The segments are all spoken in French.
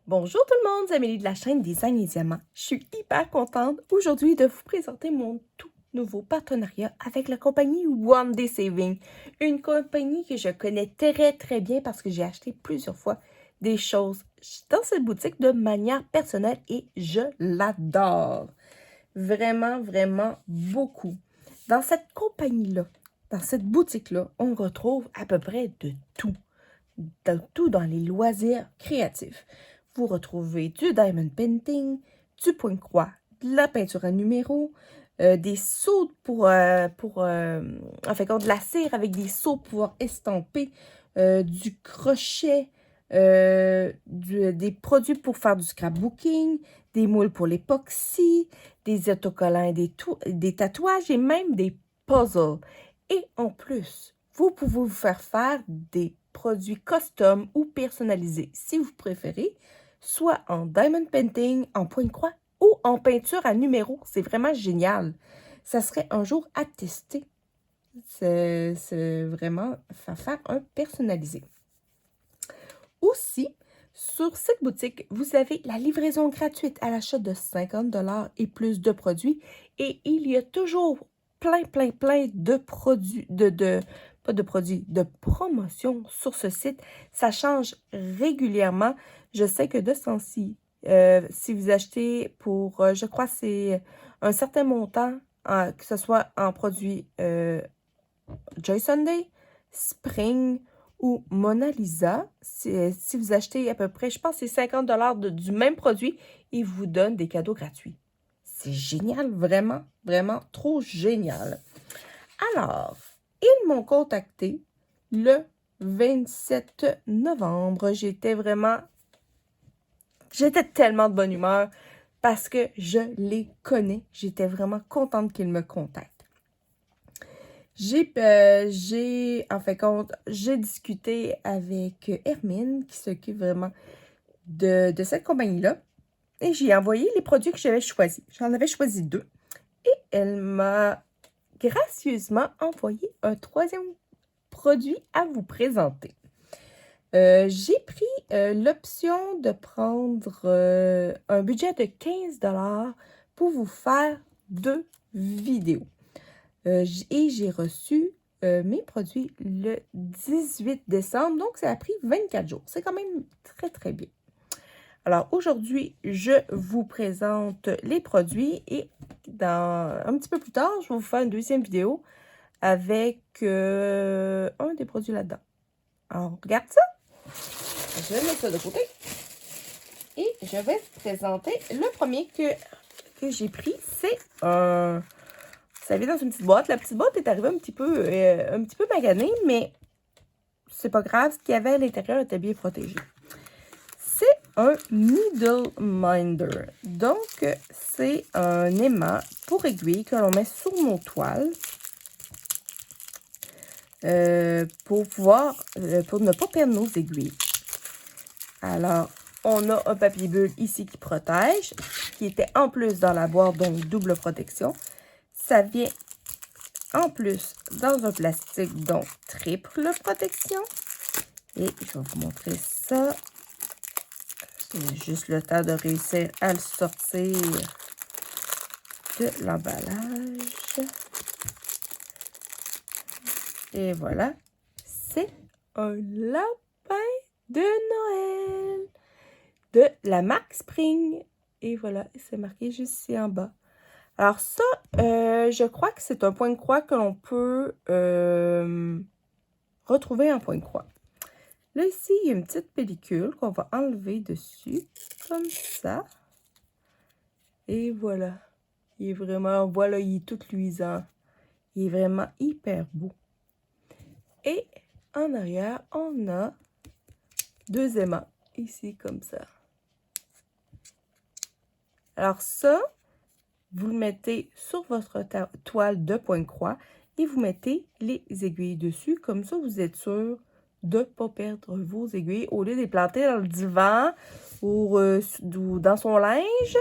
Bonjour tout le monde, c'est Amélie de la chaîne Design et Diamants. Je suis hyper contente aujourd'hui de vous présenter mon tout nouveau partenariat avec la compagnie One Day Saving. Une compagnie que je connais très bien parce que j'ai acheté plusieurs fois des choses dans cette boutique de manière personnelle et je l'adore. Vraiment beaucoup. Dans cette compagnie-là, dans cette boutique-là, on retrouve à peu près de tout. Dans les loisirs créatifs. Vous retrouvez du diamond painting, du point-croix, de la peinture à numéros, des seaux de la cire avec des seaux pour pouvoir estamper, du crochet, des produits pour faire du scrapbooking, des moules pour l'époxy, des autocollants et des tatouages et même des puzzles. Et en plus, vous pouvez vous faire des produits custom ou personnalisés si vous préférez, soit en diamond painting, en point-croix ou en peinture à numéros. C'est vraiment génial. Ça serait un jour à tester. C'est vraiment faire un personnalisé. Aussi, sur cette boutique, vous avez la livraison gratuite à l'achat de 50 $ et plus de produits. Et il y a toujours plein de produits, pas de produits, de promotions sur ce site. Ça change régulièrement. Je sais que de ce temps-ci, si vous achetez pour, je crois c'est un certain montant, que ce soit en produits Joy Sunday, Spring ou Mona Lisa, si vous achetez à peu près, je pense que c'est 50 $ du même produit, ils vous donnent des cadeaux gratuits. C'est génial, vraiment trop génial. Alors, ils m'ont contacté le 27 novembre. J'étais tellement de bonne humeur parce que je les connais. J'étais vraiment contente qu'ils me contactent. J'ai discuté avec Hermine qui s'occupe vraiment de cette compagnie-là et j'ai envoyé les produits que j'avais choisis. J'en avais choisi 2 et elle m'a gracieusement envoyé un 3e produit à vous présenter. J'ai pris l'option de prendre un budget de 15 $ pour vous faire 2 vidéos. Et j'ai reçu mes produits le 18 décembre, donc ça a pris 24 jours. C'est quand même très bien. Alors aujourd'hui, je vous présente les produits et un petit peu plus tard, je vais vous faire une 2e vidéo avec un des produits là-dedans. Alors, on regarde ça. Je vais mettre ça de côté. Et je vais vous présenter le premier que j'ai pris. C'est un... Ça vient dans une petite boîte. La petite boîte est arrivée un petit peu maganée, mais c'est pas grave. Ce qu'il y avait à l'intérieur était bien protégé. C'est un Needle Minder. Donc, c'est un aimant pour aiguille que l'on met sur nos toiles pour ne pas perdre nos aiguilles. Alors, on a un papier bulle ici qui protège, qui était en plus dans la boîte, donc double protection. Ça vient en plus dans un plastique, donc triple protection. Et je vais vous montrer ça. C'est juste le temps de réussir à le sortir de l'emballage. Et voilà, c'est un lapin de Noël de la marque Spring. Et voilà, c'est marqué juste ici en bas. Alors ça, je crois que c'est un point-croix que l'on peut retrouver en point-croix. Là, ici, il y a une petite pellicule qu'on va enlever dessus, comme ça. Et voilà. Il est vraiment, voilà, il est tout luisant. Il est vraiment hyper beau. Et en arrière, on a 2 aimants, ici, comme ça. Alors ça, vous le mettez sur votre toile de point-croix et vous mettez les aiguilles dessus. Comme ça, vous êtes sûr de ne pas perdre vos aiguilles au lieu de les planter dans le divan ou dans son linge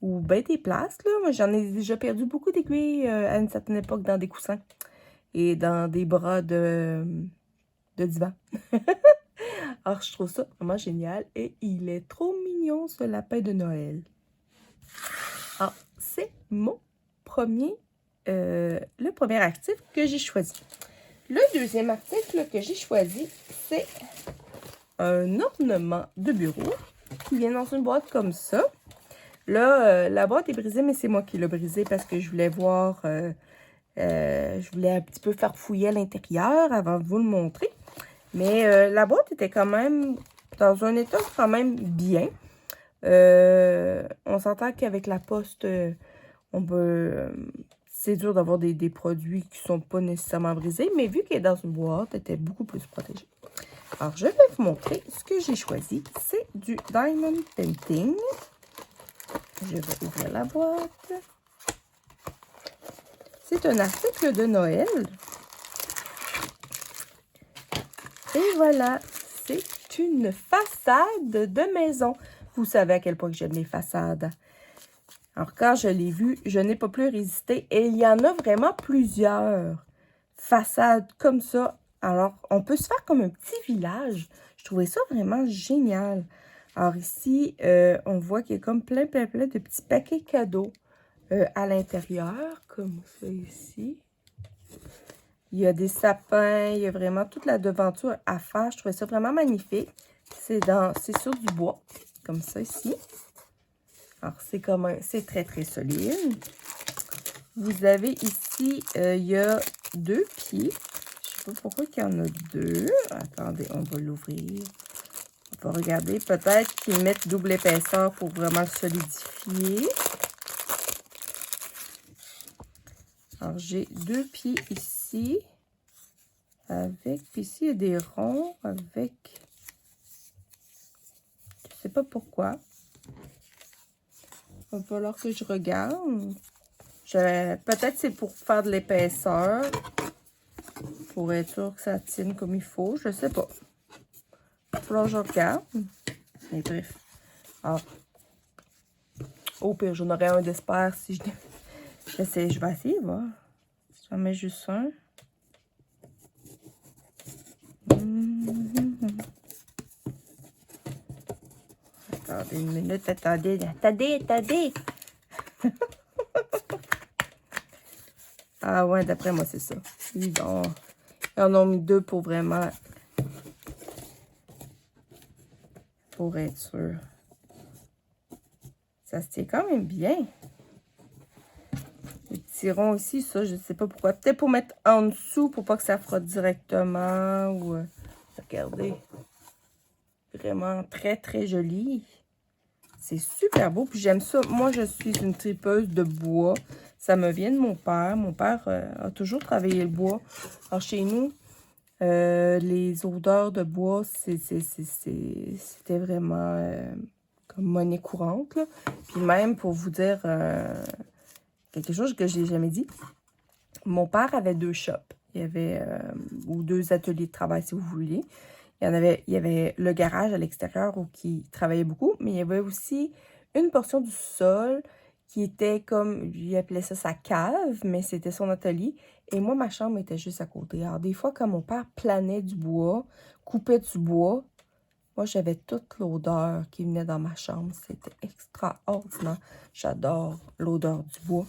ou bien des places. Là. Moi, j'en ai déjà perdu beaucoup d'aiguilles à une certaine époque dans des coussins et dans des bras de divan. Alors, je trouve ça vraiment génial et il est trop mignon, ce lapin de Noël. Alors, c'est mon premier, le premier article que j'ai choisi. Le deuxième article que j'ai choisi, c'est un ornement de bureau qui vient dans une boîte comme ça. Là, la boîte est brisée, mais c'est moi qui l'ai brisée parce que je voulais voir, je voulais un petit peu faire fouiller à l'intérieur avant de vous le montrer. Mais la boîte était quand même dans un état quand même bien. On s'entend qu'avec la poste, on peut... c'est dur d'avoir des produits qui sont pas nécessairement brisés, mais vu qu'elle est dans une boîte, elle était beaucoup plus protégée. Alors, je vais vous montrer ce que j'ai choisi. C'est du Diamond Painting. Je vais ouvrir la boîte. C'est un article de Noël. Et voilà, c'est une façade de maison. Vous savez à quel point j'aime les façades. Alors, quand je l'ai vu, je n'ai pas plus résisté. Et il y en a vraiment plusieurs façades comme ça. Alors, on peut se faire comme un petit village. Je trouvais ça vraiment génial. Alors ici, on voit qu'il y a comme plein de petits paquets cadeaux à l'intérieur, comme ça ici. Il y a des sapins, il y a vraiment toute la devanture à faire. Je trouvais ça vraiment magnifique. C'est sur du bois, comme ça ici. Alors, c'est très solide. Vous avez ici, il y a 2 pieds. Je ne sais pas pourquoi il y en a 2. Attendez, on va l'ouvrir. On va regarder. Peut-être qu'ils mettent double épaisseur pour vraiment le solidifier. Alors, j'ai 2 pieds ici. Puis ici, il y a des ronds avec... Je ne sais pas pourquoi. Il va falloir que je regarde. Peut-être c'est pour faire de l'épaisseur. Pour être sûr que ça tienne comme il faut. Je ne sais pas. Il va falloir que je regarde. Mais bref. Alors, au pire, j'en aurai un d'espère si je... Je vais essayer, voir. J'en mets juste un. Attendez une minute, attendez. Ah ouais, d'après moi, c'est ça. Ils en ont mis 2 pour vraiment... Pour être sûr. Ça se tient quand même bien. Les petits ronds ici, ça, je ne sais pas pourquoi. Peut-être pour mettre en dessous, pour pas que ça frotte directement. Ou regardez. Vraiment très joli. C'est super beau. Puis j'aime ça. Moi, je suis une tripeuse de bois. Ça me vient de mon père. Mon père a toujours travaillé le bois. Alors, chez nous, les odeurs de bois, c'était vraiment comme monnaie courante, là. Puis même, pour vous dire quelque chose que je n'ai jamais dit, mon père avait 2 shops. Il y avait, ou 2 ateliers de travail, si vous voulez. Il y avait le garage à l'extérieur où il travaillait beaucoup, mais il y avait aussi une portion du sol qui était comme, il appelait ça sa cave, mais c'était son atelier. Et moi, ma chambre était juste à côté. Alors, des fois, quand mon père planait du bois, coupait du bois, moi, j'avais toute l'odeur qui venait dans ma chambre. C'était extraordinaire. J'adore l'odeur du bois.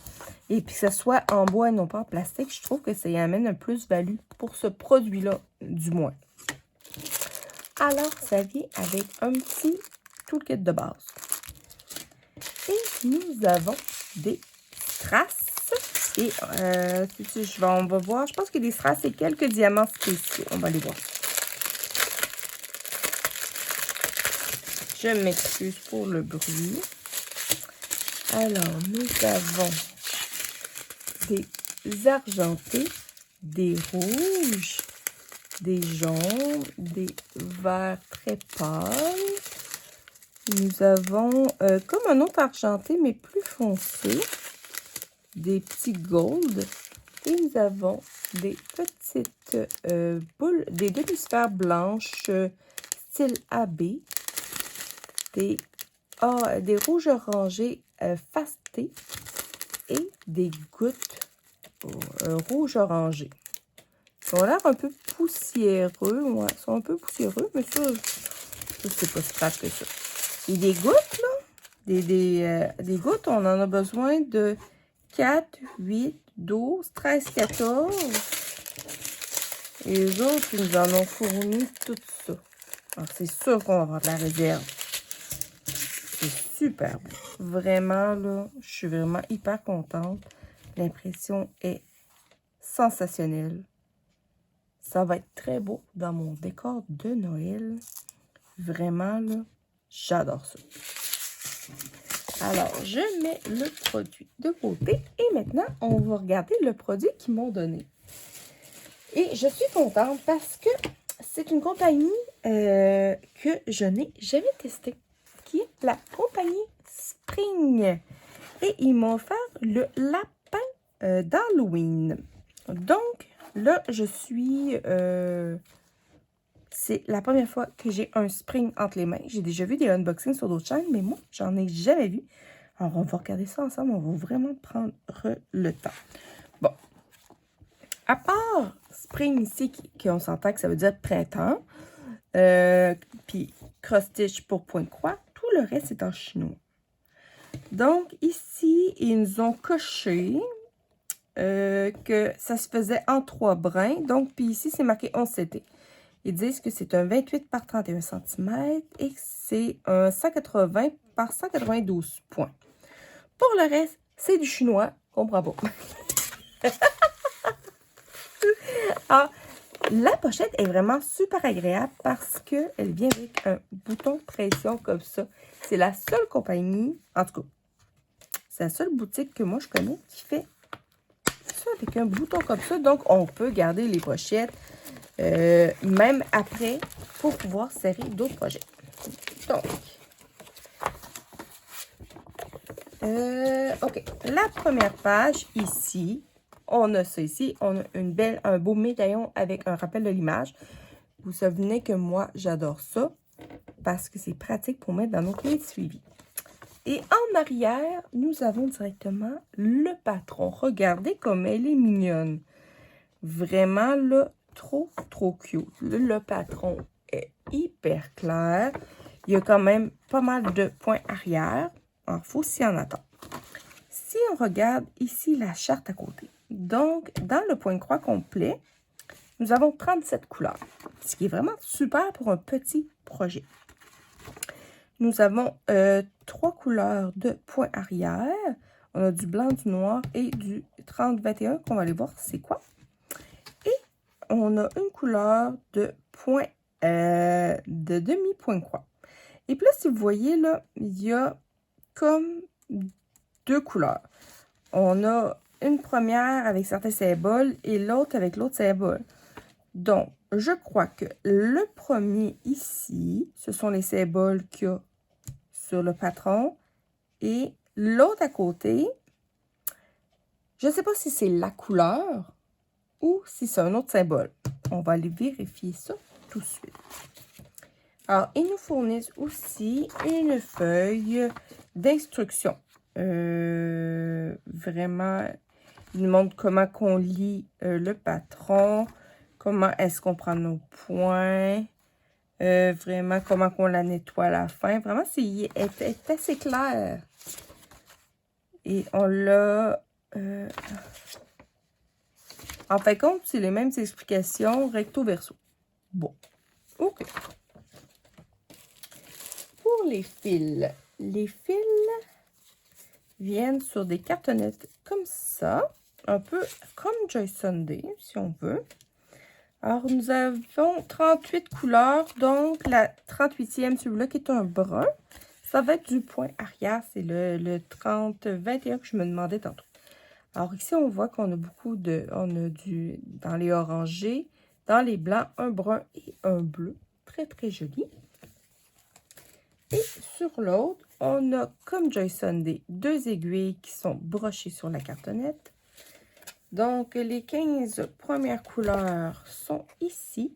Et puis, que ce soit en bois et non pas en plastique, je trouve que ça y amène un plus-value pour ce produit-là, du moins. Alors, ça vient avec un petit toolkit de base. Et nous avons des strass. Et on va voir, je pense que des strass et quelques diamants spéciaux. On va les voir. Je m'excuse pour le bruit. Alors, nous avons des argentés, des rouges, des jaunes, des verts très pâles. Nous avons comme un autre argenté, mais plus foncé. Des petits gold. Et nous avons des petites boules, des demi-sphères blanches style AB. Des rouges orangés fastés. Et des gouttes rouge orangé. Ils ont l'air un peu poussiéreux. Ouais, ils sont un peu poussiéreux, mais ça c'est pas si grave que ça. Et des gouttes, là. Des gouttes, on en a besoin de 4, 8, 12, 13, 14. Et les autres, ils nous en ont fourni tout ça. Alors, c'est sûr qu'on va avoir de la réserve. C'est super beau. Vraiment, là, je suis vraiment hyper contente. L'impression est sensationnelle. Ça va être très beau dans mon décor de Noël. Vraiment, là, j'adore ça. Alors, je mets le produit de côté. Et maintenant, on va regarder le produit qu'ils m'ont donné. Et je suis contente parce que c'est une compagnie que je n'ai jamais testée, qui est la compagnie Spring. Et ils m'ont offert le lapin d'Halloween. Donc, là, je suis... c'est la première fois que j'ai un Spring entre les mains. J'ai déjà vu des unboxings sur d'autres chaînes, mais moi, j'en ai jamais vu. Alors, on va regarder ça ensemble. On va vraiment prendre le temps. Bon. À part Spring ici, qu'on s'entend que ça veut dire printemps, puis cross-stitch pour point de croix, tout le reste est en chinois. Donc, ici, ils nous ont coché que ça se faisait en 3 brins. Donc, puis ici, c'est marqué 11 CT. Ils disent que c'est un 28 par 31 cm et que c'est un 180 par 192 points. Pour le reste, c'est du chinois. Je comprends pas. Ah, la pochette est vraiment super agréable parce qu'elle vient avec un bouton de pression comme ça. C'est la seule compagnie, en tout cas, c'est la seule boutique que moi je connais qui fait ça avec un bouton comme ça. Donc, on peut garder les pochettes même après pour pouvoir serrer d'autres projets. Donc, OK. La première page, ici, on a ça ici. On a un beau médaillon avec un rappel de l'image. Vous savez que moi, j'adore ça parce que c'est pratique pour mettre dans nos clés de suivi. Et en arrière, nous avons directement le patron. Regardez comme elle est mignonne. Vraiment, là, trop cute. Le patron est hyper clair. Il y a quand même pas mal de points arrière. Alors, il faut s'y en attendre. Si on regarde ici la charte à côté, donc, dans le point de croix complet, nous avons 37 couleurs, ce qui est vraiment super pour un petit projet. Nous avons 3 couleurs de points arrière. On a du blanc, du noir et du 30-21 qu'on va aller voir c'est quoi. Et on a une couleur de point de demi-point croix. Et puis là, si vous voyez, là, il y a comme 2 couleurs. On a une première avec certains symboles et l'autre avec l'autre symbole. Donc, je crois que le premier ici, ce sont les symboles qu'il y a sur le patron. Et l'autre à côté, je ne sais pas si c'est la couleur ou si c'est un autre symbole. On va aller vérifier ça tout de suite. Alors, ils nous fournissent aussi une feuille d'instruction. Vraiment, ils nous montrent comment qu'on lit le patron, comment est-ce qu'on prend nos points, vraiment comment qu'on la nettoie à la fin. Vraiment, c'est assez clair. Et on l'a... en fin de compte, c'est les mêmes explications recto-verso. Bon, OK. Pour les fils viennent sur des cartonnettes comme ça, un peu comme Joy Sunday, si on veut. Alors, nous avons 38 couleurs, donc la 38e, celui-là qui est un brun, ça va être du point arrière, c'est le 30-21 que je me demandais tantôt. Alors ici, on voit qu'on a beaucoup de, dans les orangés, dans les blancs, un brun et un bleu, très joli. Et sur l'autre, on a, comme Joy Sunday, 2 aiguilles qui sont brochées sur la cartonnette. Donc, les 15 premières couleurs sont ici,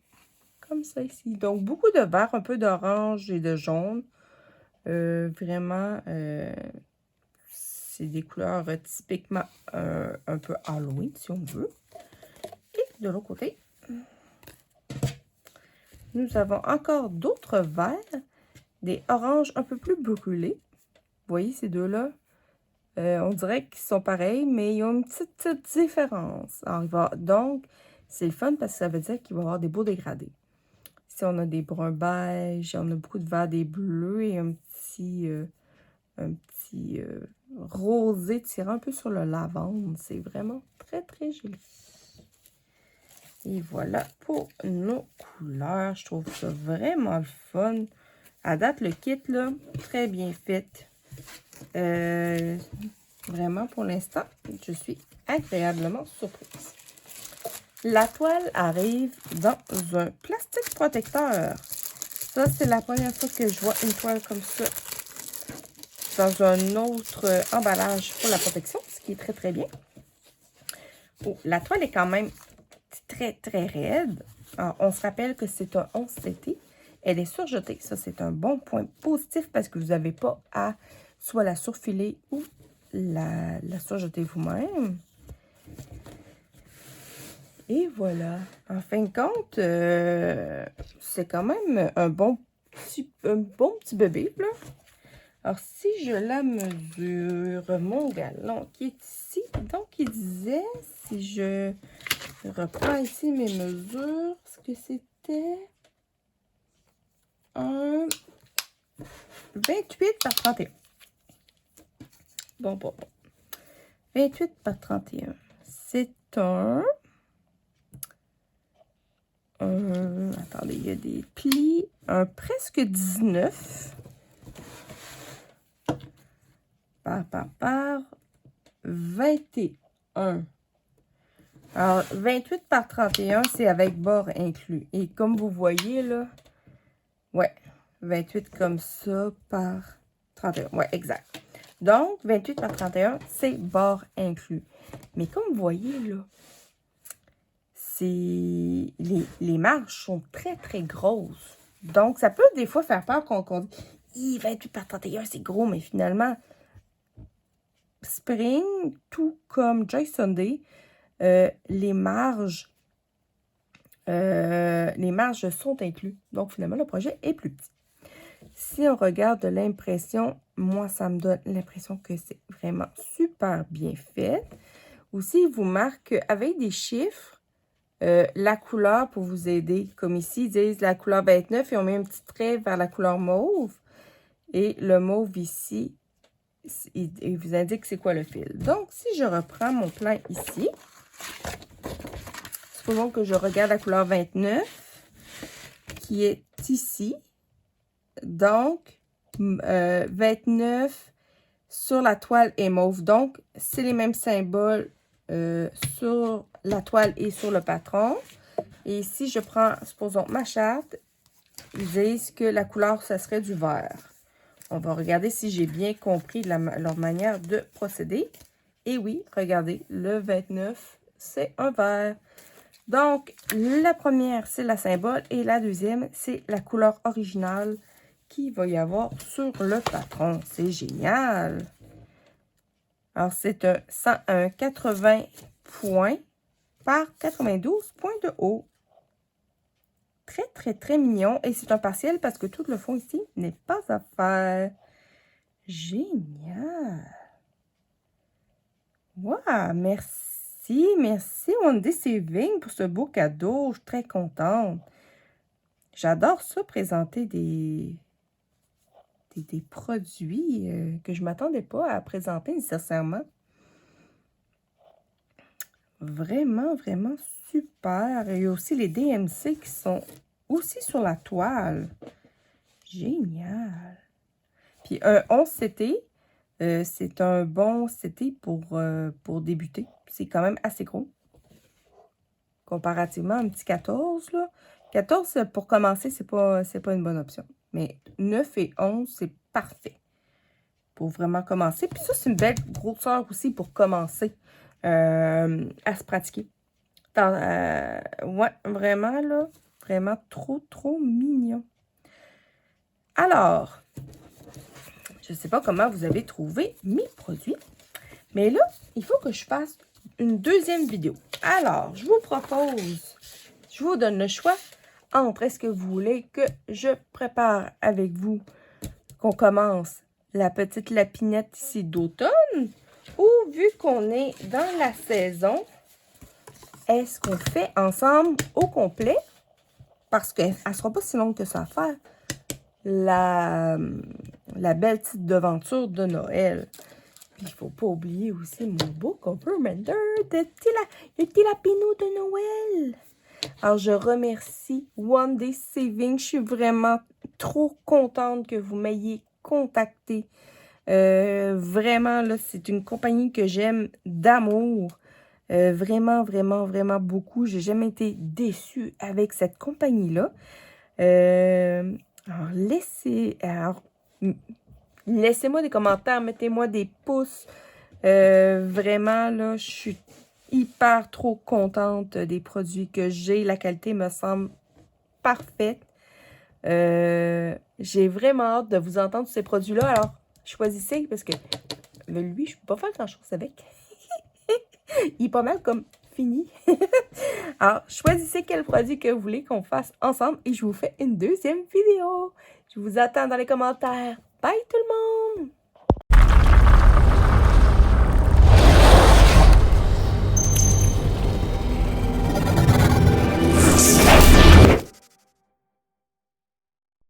comme ça ici. Donc, beaucoup de vert, un peu d'orange et de jaune. Vraiment, c'est des couleurs typiquement un peu Halloween, si on veut. Et de l'autre côté, Nous avons encore d'autres verts, des oranges un peu plus brûlés. Vous voyez ces deux-là? On dirait qu'ils sont pareils, mais ils ont une petite différence. Alors, donc, c'est le fun parce que ça veut dire qu'il va y avoir des beaux dégradés. Ici, on a des bruns beige, on a beaucoup de verts, des bleus et un petit rosé tirant un peu sur le lavande. C'est vraiment très, très joli. Et voilà pour nos couleurs. Je trouve ça vraiment le fun. À date, le kit, là, très bien fait. Vraiment, pour l'instant, je suis agréablement surprise. La toile arrive dans un plastique protecteur. Ça, c'est la première fois que je vois une toile comme ça dans un autre emballage pour la protection, ce qui est très, très bien. Oh, la toile est quand même très, très raide. Alors, on se rappelle que c'est un 11 CT. Elle est surjetée. Ça, c'est un bon point positif parce que vous n'avez pas à soit la surfiler ou la surjeter vous-même. Et voilà. En fin de compte, c'est quand même un bon petit bébé, là. Alors, si je la mesure, mon galon qui est ici, donc il disait, si je reprends ici mes mesures, ce que c'était un 28 par 31. Bon. 28 par 31. C'est un... attendez, il y a des plis. Un presque 19. Par 21. Alors, 28 par 31, c'est avec bord inclus. Et comme vous voyez, là, ouais, 28 comme ça par 31. Ouais, exact. Donc, 28 par 31, c'est bord inclus. Mais comme vous voyez, là, les marges sont très, très grosses. Donc, ça peut des fois faire peur qu'on dit, 28 par 31, c'est gros, mais finalement, Spring, tout comme Joy Sunday, les marges sont inclus. Donc, finalement, le projet est plus petit. Si on regarde l'impression, moi, ça me donne l'impression que c'est vraiment super bien fait. Aussi, il vous marque avec des chiffres la couleur pour vous aider. Comme ici, ils disent la couleur 29 et on met un petit trait vers la couleur mauve. Et le mauve ici, il vous indique c'est quoi le fil. Donc, si je reprends mon plan ici, supposons que je regarde la couleur 29 qui est ici. Donc, 29 sur la toile est mauve. Donc, c'est les mêmes symboles sur la toile et sur le patron. Et si je prends, supposons, ma charte, ils disent que la couleur, ça serait du vert. On va regarder si j'ai bien compris leur manière de procéder. Et oui, regardez, le 29, c'est un vert. Donc, la première, c'est la symbole. Et la deuxième, c'est la couleur originale qu'il va y avoir sur le patron. C'est génial! Alors, c'est un 80 points par 92 points de haut. Très, très, très mignon. Et c'est un partiel parce que tout le fond ici n'est pas à faire. Génial! Wow! Merci One Saving pour ce beau cadeau. Je suis très contente. J'adore ça, présenter des produits que je ne m'attendais pas à présenter nécessairement. Vraiment, vraiment super. Il y a aussi les DMC qui sont aussi sur la toile. Génial. Puis un 11 CT, c'est un bon CT pour débuter. C'est quand même assez gros. Comparativement à un petit 14, là. 14, pour commencer, c'est pas une bonne option. Mais 9 et 11, c'est parfait pour vraiment commencer. Puis ça, c'est une belle grosseur aussi pour commencer à se pratiquer. Ouais, vraiment, là, vraiment trop, trop mignon. Alors, je ne sais pas comment vous avez trouvé mes produits, mais là, il faut que je fasse une deuxième vidéo. Alors, je vous propose, Je vous donne le choix entre est-ce que vous voulez que je prépare avec vous qu'on commence la petite lapinette ici d'automne ou vu qu'on est dans la saison, est-ce qu'on fait ensemble au complet? Parce qu'elle ne sera pas si longue que ça à faire. La belle petite devanture de Noël. Puis il ne faut pas oublier aussi mon beau compartment de petit lapinou de Noël. Alors, je remercie One Day Saving. Je suis vraiment trop contente que vous m'ayez contacté. Vraiment, là, c'est une compagnie que j'aime d'amour. Vraiment, vraiment, vraiment beaucoup. J'ai jamais été déçue avec cette compagnie-là. Laissez-moi des commentaires, mettez-moi des pouces. Vraiment, là, je suis hyper trop contente des produits que j'ai. La qualité me semble parfaite. J'ai vraiment hâte de vous entendre sur ces produits-là. Alors, choisissez parce que lui, je ne peux pas faire grand-chose avec. Il est pas mal comme fini. Alors, choisissez quel produit que vous voulez qu'on fasse ensemble et je vous fais une deuxième vidéo. Je vous attends dans les commentaires. Bye tout le monde!